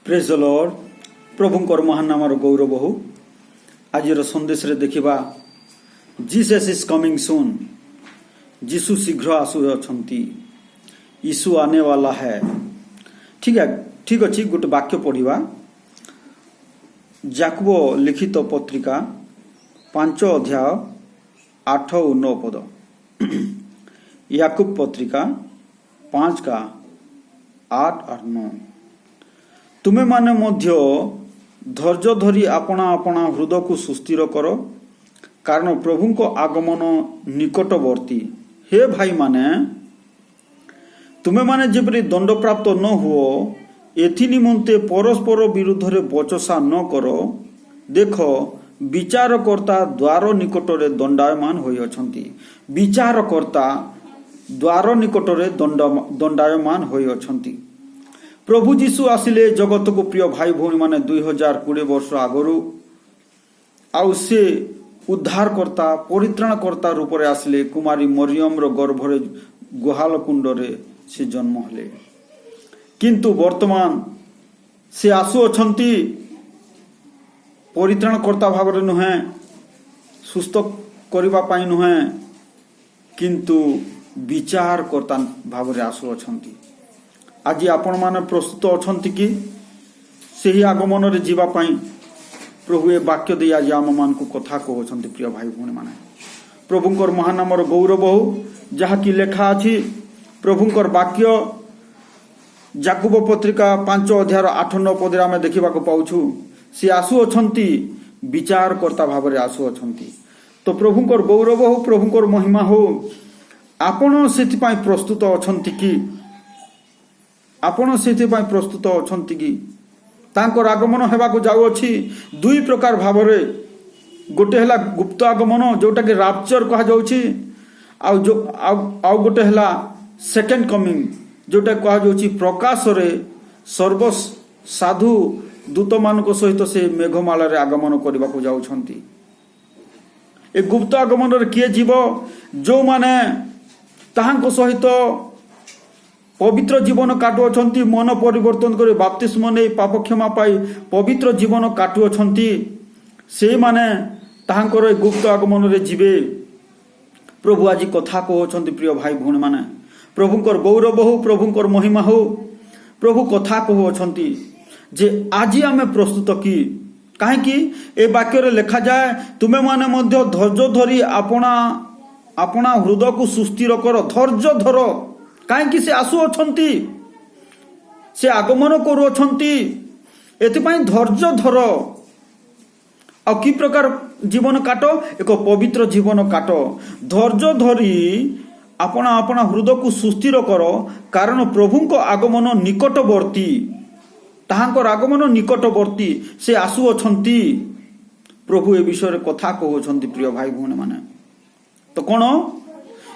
Praise the Lord. प्रभुंकर महान नामर गौरव हो। आज संदेश रे देखिबा जीसस इज कमिंग सून। जीसु शीघ्र आसुअछंती। यीशु आने वाला है। ठीक अच्छी गोटे वाक्य पढ़िबा। याकूब लिखित पत्रिका 5 अध्याय 8 और 9 पद। याकूब पत्रिका 5 का 8 और 9। तुमे माने मध्य धैर्य धरी अपना अपना हृदय को सुस्थिर कर, कारण प्रभु को आगमन निकटवर्ती। हे भाई माने, तुमे माने जेपरि दंड प्राप्त न हुओ, एथि निमंते परस्पर विरुद्ध रे बचसा न करो। देख, विचारकर्ता द्वार निकटरे दंडायमान होई अछंती। विचारकर्ता द्वार निकटरे दंडायमान होई अछंती। प्रभु जीशु आसिले जगत को प्रिय भाई भौणी माने 2020 वर्ष आगरू आउ से उद्धारकर्ता परित्राणकर्ता रूप में आसिले। कुमारी मरियम रो गर्भरे गुहाल कुंडरे से जन्म हेले, किंतु वर्तमान से आसु अछंती परित्राणकर्ता भाव नुहे, सुस्थ करबा पाई नुहे, किंतु विचारकर्ता भाव आसु अछंती। आज आपण माने प्रस्तुत अछंती कि सही आगमन रे जीवा पाई। प्रभु ए वाक्य दे आज आम मान को कथा कहउछंती। प्रिय भाई भौणी माने, प्रभुंकर महान नामर गौरव हो। जहा कि लेखा अछि प्रभुंकर वाक्य याकूब पत्रिका 5 अध्याय 8-9 पद आमे देखिबा को पाउछु। से आसु अछंती विचारकर्ता भाव रे आसु अछंती। तो प्रभुंकर गौरव हो, प्रभुंकर महिमा हो। आपण सेति पाई प्रस्तुत अछंती कि आपण सेति पाई प्रस्तुत अछंती कि तांकर आगमन हेबा को जाउ अछि दुई प्रकार भाव रे। गोटे हला गुप्त आगमन जोटा कि राप्चर कहा जाउछि, आउ गोटे हला सेकेंड कमिंग जोटा कहा जाउछि प्रकाश रे सर्व साधु दूत मानक सहित से मेघमाला रे आगमन करबा को जाउछंती। ए गुप्त आगमन रे किए जीव जो माने ताहांको सहित पवित्र जीवन काटुअछंती, मन परिवर्तन करे बाप्तिस्म नै पाप क्षमा पाई पवित्र जीवन काटुअछंती, से माने ताहांकर गुप्त आगमन रे जीवे। प्रभु आज कथा कहउछंती। प्रिय भाई भौणी माने, प्रभुंकर गौरव हो, प्रभुंकर महिमा हो। प्रभु कथा कहउछंती जे आज आमे प्रस्तुत कि काहे कि ए वाक्य रे लिखा जाए, तुमे माने मध्य धैर्य धरी अपना हृदय को सुस्थिर कर। धैर्य धर, काहे से आसु अछंती, से आगमन करू अछंती। एथिपाई धैर्य धर। आ कि प्रकार जीवन काट? एक पवित्र जीवन काट। धैर्य धरी अपना हृदय को सुस्थिर कर, कारण प्रभु को आगमन निकटवर्ती। ताहांकर आगमन निकटवर्ती, से आसु अछंती। प्रभु ए विषय कथा कहउछंती। प्रिय भाई भौणी माने, तो कौन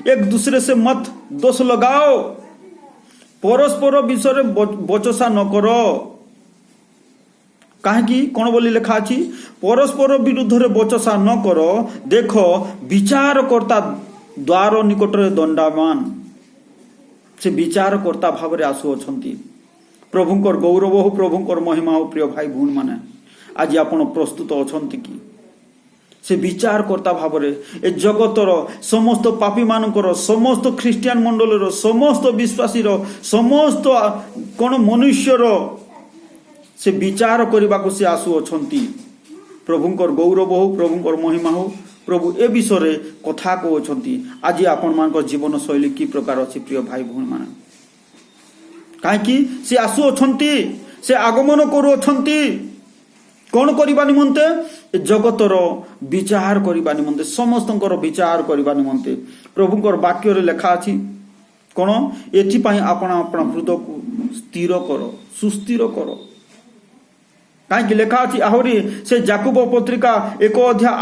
एक दूसरे से मत दोष लगाओ, परस्पर विषय बचसा न करो। काहे कौन बोली लिखा अछि? परस्पर विरुद्ध रे बचसा न करो। देख, विचारकर्ता द्वार निकटरे दंडामान। से विचारकर्ता भाव रे आसु अछंती। प्रभुंकर गौरव हो, प्रभुंकर महिमा हो। प्रिय भाई भौणी माने, आज आपण प्रस्तुत अछंती कि से विचारकर्ता भाव रे ए जगतर समस्त पापी मानकर, समस्त ख्रिस्टियान मंडल, समस्त विश्वासी, समस्त कौन मनुष्यर से विचार करने को से आसु अछंती। प्रभुंकर गौरव हो, प्रभुंकर महिमा हो। प्रभु ए विषय कथा कहउछंती। आज आपण मान जीवन शैली की प्रकार अछि। प्रिय भाई भौणी माने, काहे से आसु अछंती, से आगमन करू अछंती। कौन करबा निमंते? जगतर विचार करबा निमंते, समस्तंकर विचार करबा निमंते। प्रभुंकर वाक्य रे लेखा अछि कौन? एथि पई अपना हृदय को स्थिर करो, सुस्थिर करो। काहे लेखा अछि आहुरी से याकूब पत्रिका 1 अध्याय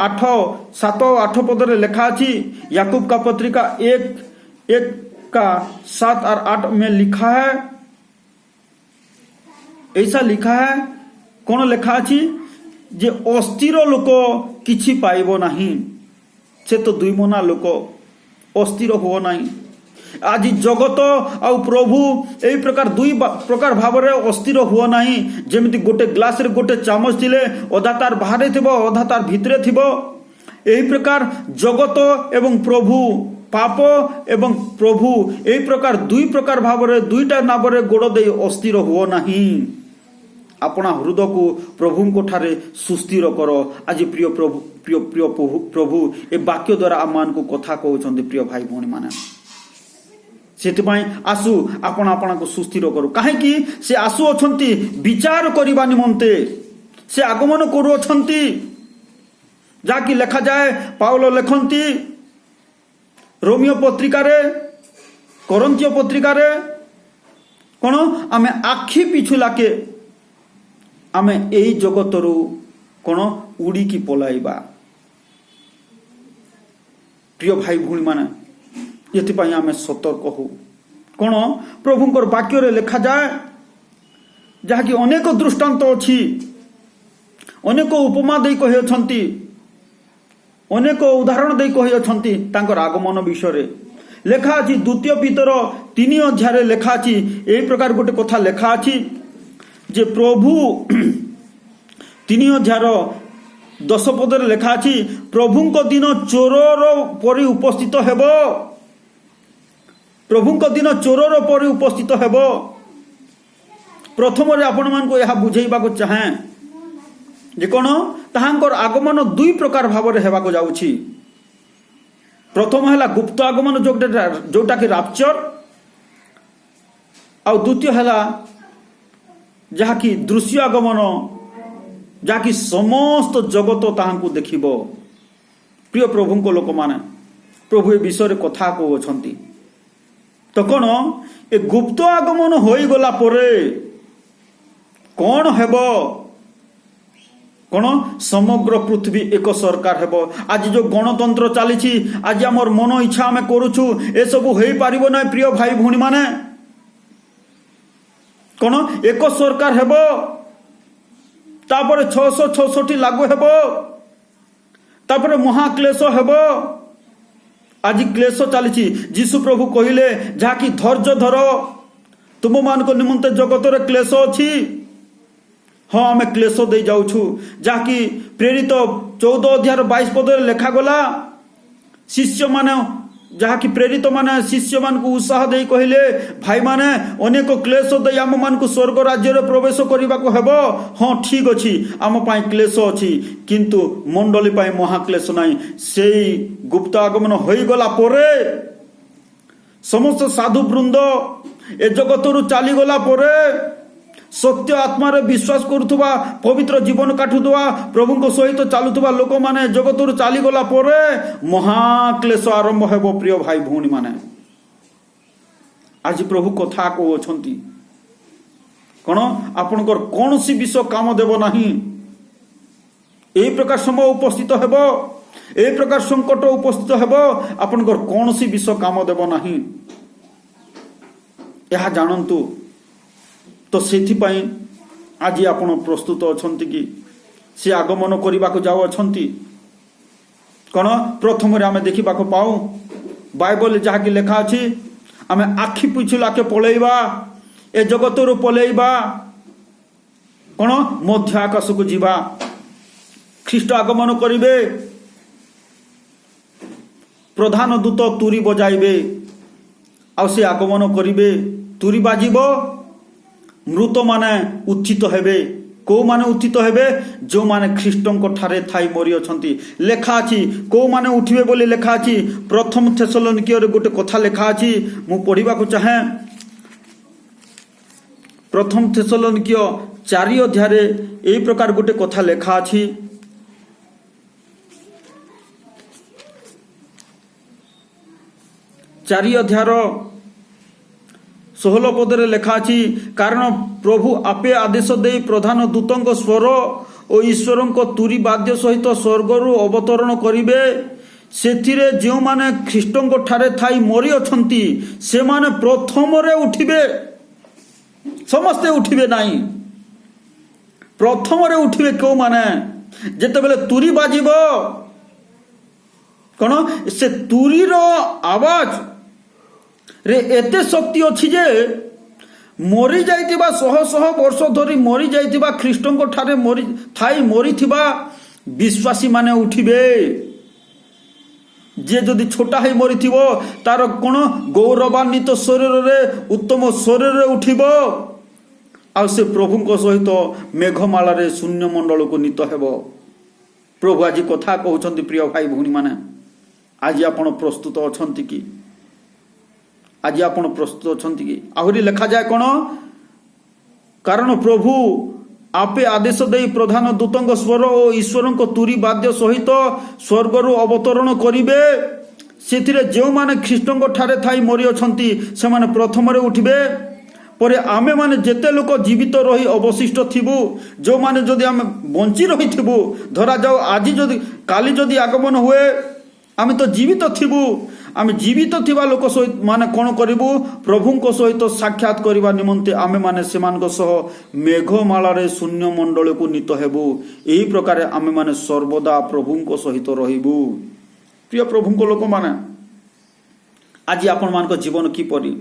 7 और 8 पद रे लेखा अछि। याकूब का पत्रिका 1 का 7 और 8 में लिखा है, ऐसा लिखा है। कौन लेखा अछि? जे अस्थिर लोक किछि पाइबो नाही। से तो दुई मना लोक अस्थिर हो नाही। आज जगत आ प्रभु यही प्रकार दुई प्रकार भाव में अस्थिर हुआ नहीं जमी गोटे ग्लास रे गोटे चामच थिले अधा तार बाहर थिबो अधा तार भितरे थिबो यही प्रकार जगत एवं प्रभु पाप एवं प्रभु यही प्रकार दुई प्रकार भाव में दुईटा नाव रे गोड़ दे अस्थिर हुआ नहीं अपना हृदय को प्रभु ठारे सुस्थिर कर आज प्रिय प्रभु प्रिय प्रिय प्रभु ए वाक्य द्वारा आम मान को कथा कहते प्रिय भाई भौणी माने सेतिपाई आसु आपण आपण को सुस्थिर करू कहीं से आसु अछंती विचार करबा निमंते से आगमन करू अछंती जाकि लेखा जाए पाउलो लेखंती रोमियो पत्रिका रे कोरिन्थियो पत्रिका रे कोन आमे आखि पिछुलाके आमे एई जगतरू कोन उड़ी की पलाइबा प्रिय भाई भूणी माने ये आम सतर्क हो कौन प्रभुंर वाक्य रे लिखा जाए जहाँकि अनेक दृष्टांत अच्छी अनेक उपमा दे कही अनेक उदाहरण दे कही आगमन विषय लेखा अच्छी द्वितीय पीतर 3 अध्याय लेखा अच्छी यही प्रकार गोटे कथा लेखा अच्छी जे प्रभु 3 अध्याय 10 पदर लेखा अच्छी प्रभुंक दिन चोरर परि उपस्थित हेबो प्रभुंक दिन चोरर पर उपस्थित हेब प्रथम आपण मान को यह बुझेबा को चाहे जे कोन ताहांकर आगमन दुई प्रकार भाव में हेबा को जाउछि प्रथम हैला गुप्त आगमन जोटा कि राप्चर आ द्वितीय हैला जहा कि दृश्य आगमन जहा कि समस्त जगत ताहांकु देखिबो प्रिय प्रभुंक लोक माने प्रभु ए विषय रे कथा को अछंती तो कौन ए गुप्त आगमन हो गला परे कौन हेब कौन समग्र पृथ्वी एक सरकार हेब आज जो गणतंत्र चली आज आमर मन इच्छा आम करुचु ए सब हो पार ना प्रिय भाई भौणी माने कौन एक सरकार हेब तापर 666 लागू हेब तापर महाक्लेश हेब आज क्लेश चली जीशु प्रभु कहले जहाँकि धैर्य धर तुम मान निमंते जगत रे क्लेश अच्छी हाँ आम क्लेश दे जाऊँ जहाँकि प्रेरित 14 अध्याय 22 पद लेखा गला शिष्य माने जहाँकि प्रेरित माने शिष्य मान को उत्साह दे कहले भाई माने अनेक क्लेश दे आम मान को स्वर्ग राज्य रे प्रवेश करने को हेब हाँ ठीक अच्छी आम पाई क्लेश अच्छी किंतु मंडली पाई महाक्लेश नहीं से गुप्त आगमन हो गला परे समस्त साधु वृंद ए जगत चली गला परे सत्य आत्मा रे विश्वास करुवा पवित्र जीवन काटुवा प्रभु सहित चलुवा लोक माने जगत चली गला परे महाक्लेश आरंभ हेब प्रिय भाई भौणी माने आज प्रभु कथा को अछंती कौन आपनकर कौन सी विषय काम देव नहीं यही प्रकार समय उपस्थित हेब यही प्रकार संकट उपस्थित हेब आपनकर कौन सी विषय काम देव नहीं यह जानतु तो सेथिपाई आज आपण प्रस्तुत अछंती कि से आगमन करने को जाओ अछंती कौन प्रथम आम देखा पाऊ बाइबल जहाँ की लेखा अच्छी आम आखि पिछुलाके पलैबा ए जगत रू पलैबा कौन मध्य आकाश को जीवा ख्रीष्ट आगमन करिवे प्रधान दूत तुरी बजाइबे आ से आगमन करिवे तुरी बाजिबो मृत माने उत्थित हेबे को माने उत्थित हेबे जो माने ख्रीष्टों ठारे थाई मरी अछंती लेखा अछि को माने उठिबे बोली लेखा अछि प्रथम थेसलोनिकियो रे गोटे कथा लेखा अछि मु पढिबा को चाहे प्रथम थेसलोनिकियो 4 अध्याय रे एई प्रकार गोटे कथा लेखा अछि 4 अध्यायर 16 पदरे लेखा अछि कारण प्रभु आपे आदेश दे प्रधान दूतंक स्वर और ईश्वरंक तुरी वाद्य सहित स्वर्गरु अवतरण करिवे सेथिरे जो माने ख्रीष्टंक ठारे थाई मरी अछंती से माने प्रथम रे उठिबे समस्ते उठिबे नाही प्रथम रे उठिबे को माने जेते बेले तुरी बाजिबो कोन से तुरी रो आवाज रे एते शक्ति अछि जे मरी जाइतिबा शह शह वर्ष धरी मरी जाइतिबा ख्रीष्टଙ୍କ ठारे मरी थाई मरीथिबा विश्वासी माने उठिबे। जे जदि छोटा है मरीथिबो तार कोन गौरवान्वित शरीर रे उत्तम शरीर रे उठिबो आ से प्रभुଙ୍କ सहित मेघमाला रे शून्य मंडल को नीत हेबो। प्रभु आज कथा कहउछंती प्रिय भाई भौणी माने आज आपण प्रस्तुत अछंती कि आज आपण प्रस्तुत अछंती कि आहुरी लिखा जाय कोन कारण प्रभु आपे आदेश दे प्रधान दूतंग स्वर और ईश्वरंक तुरी वाद्य सहित स्वर्गरु अवतरण करिवे। सेथिरे जो माने ख्रीष्टंक ठारे थाई मरि अछंती से माने प्रथम रे उठिबे। परे आमे माने जेते लोक जीवित रही अवशिष्ट थिबु जो माने जदि आमे बंची रही थिबु धरा जाओ आज जदि काली जदि आगमन हुए आमे तो जीवित थिबु। आमे जीवित थिबा लोक सहित माने कोन करिबु प्रभुंक सहित साक्षात करिबा निमंते आमे माने सेमानक सह मेघमाला रे शून्य मंडल को नीत हेबु। एही प्रकार आमे माने सर्वदा प्रभुंक सहित रहिबु। प्रिय प्रभुंक लोक माने आज आपण मानक जीवन की परि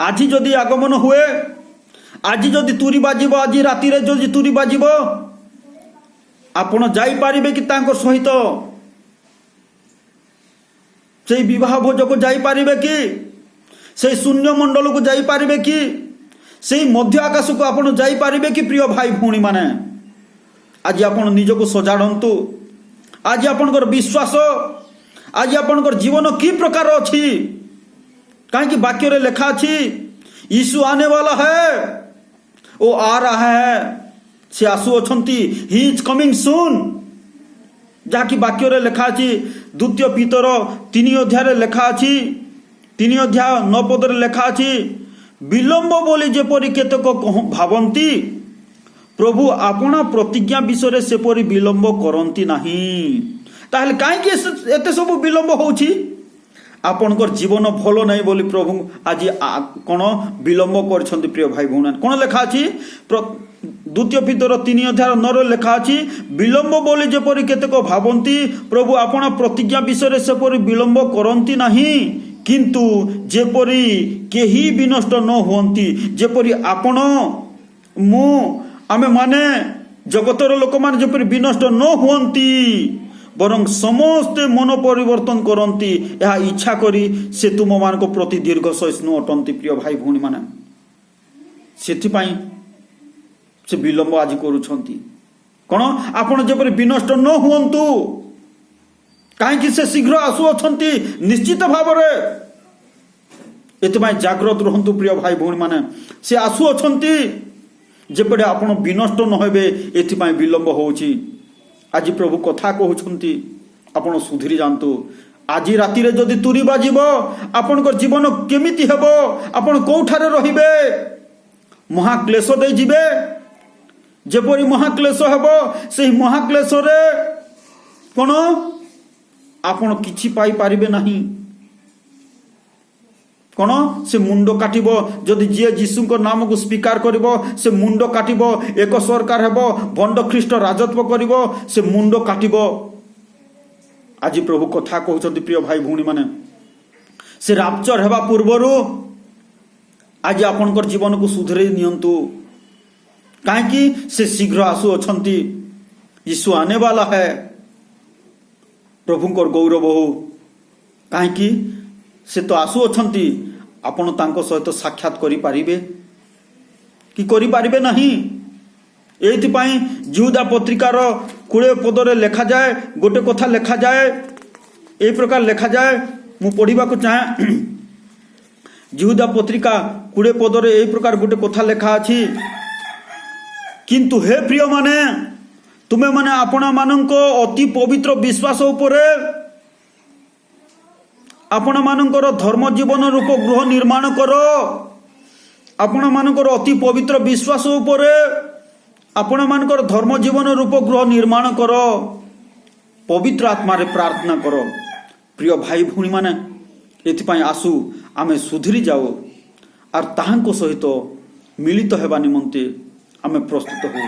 आज जदि आगमन हुए आज जदि तुरी बाजिबो आज राति रे जदि तुरी बाजिबो आपण जाई पारिबे कि तांकर सहित से विवाह भोज को जाई पारिबे कि से शून्य मंडल को जाई पारिबे कि से मध्य आकाश को आपण जाई पारिबे कि प्रिय भाई भौणी माने आज आपण निज को सजाड़ंतु। आज आपनकर विश्वास आज आपनकर जीवन की प्रकार अछि कहीं वाक्य रे लिखा अछि यीशु आने वाला है वो आ रहा है से आसु अछंती ही इज कमिंग सून जहाँकि वाक्य रे लिखा अछि द्वितीय पीतर 3 अध्याय रे लिखा अछि 3 अध्याय 9 पद रे लिखा अछि विलंब बोली जेपरि केतक भावंती प्रभु आपना प्रतिज्ञा विषय से परि विलंब करंती नाही। ताहले काहे एते सब विलंब होउछि आपनकर जीवन भलो नहीं बोली प्रभु आज कोन विलंब करछंती। प्रिय भाई भौणी कोन लिखा अछि द्वितीय पीतर 3 अध्याय 9 रे लिखा अछि विलंब बोली जेपरि केतक भावंती प्रभु आपना प्रतिज्ञा विषय से परि विलंब करंती नाही किंतु जेपरि केही विनष्ट न होंती जेपरि आपण मु आमे माने जगतर लोक माने जेपरि विनष्ट न होंती बरं समस्ते मन परिवर्तन करंती यह इच्छा करी से तुम मानक प्रति दीर्घ सहिष्णु अटंती। प्रिय भाई भौणी माने सेथि पई से विलंब आज करूछंती कोन आपण जेपरि विनष्ट न हुंतु काहे से शीघ्र आसु अछंती निश्चित भाव रे एतबाई जागृत रहंतु। प्रिय भाई भौणी माने से आसु अछंती जेपरि आपण विनष्ट न हेबे एथिपाई विलंब होउची। आज प्रभु कथा कहउछंती आपण सुधरी जानतु आज राति रे जदि तुरी बाजिबो आपनकर जीवन केमिति हेबो आपण कोठारे रहिबे महाक्लेश दे जिबे जेपरि महाक्लेश हेबो सेही महाक्लेश रे कोन आपण किछि पाई पारिबे नाही कोन से मुंड काटिबो जदि जे यीशुଙ୍କ नाम को स्वीकार करिबो से मुंड काटिबो एक सरकार हेबो भंड ख्रीष्ट राजत्व करिबो से मुंड काटिबो। आज प्रभु कथा कहउछंती प्रिय भाई भौणी माने से राप्चर हेबा पूर्वरु आज आपनकर जीवन को सुधरे नियंतु काहे कि से शीघ्र आसु अछंती यीशु आने वाला है। प्रभुंकर गौरव हो काहे कि से तो आसु अछंती आपण तांको सहित साक्षात करि पारिबे कि करि पारिबे नहीं। एथि पई यहूदा पत्रिकार 20 पद रे लिखा जाए गोटे कथा लिखा जाए ए प्रकार लिखा जाए मु पढ़िबा को चाहे यहूदा पत्रिका 20 पद रे ए प्रकार गोटे कथा लिखा अछि किंतु हे प्रिय माने तुमे माने आपना माननको अति पवित्र विश्वास उपरे आपण मानकर धर्म जीवन रूप गृह निर्माण करो। आपण मानकर अति पवित्र विश्वास उपरे आपण मानकर धर्म जीवन रूप गृह निर्माण करो पवित्र आत्मा रे प्रार्थना करो। प्रिय भाई भौणी माने एथिपाई आसु आमे सुधरी जाओ और ताहांको सहित मिलित हेबा निमंते आमे प्रस्तुत हो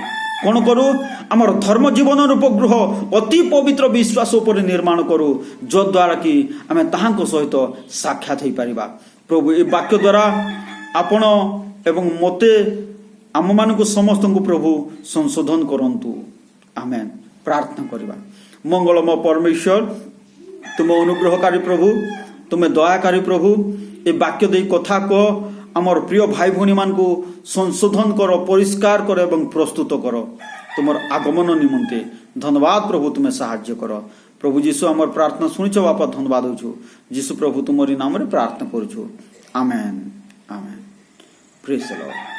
कौन करू आमर धर्म जीवन उपग्रह अति पवित्र विश्वास उपर निर्माण करू जद्वारा कि आम ताहां सहित साक्षात हो पार। प्रभु ये वाक्य द्वारा आपण एवं मते आम मान समस्त को प्रभु संशोधन करंतु। आमेन। प्रार्थना करवा। मंगलमय परमेश्वर तुम अनुग्रहकारी प्रभु तुम दयाकारी प्रभु ये वाक्य दे कथा को आमर प्रिय भाई भौणी मान को संशोधन कर परिष्कार कर एवं प्रस्तुत कर तुमर आगमन निमंते धन्यवाद प्रभु तुम्हें साहाय्य कर। प्रभु जीशु आमर प्रार्थना शुणिच बापा धन्यवाद हो जीशु प्रभु तुमरी नाम रे प्रार्थना करूछु। Amen amen. Praise the Lord.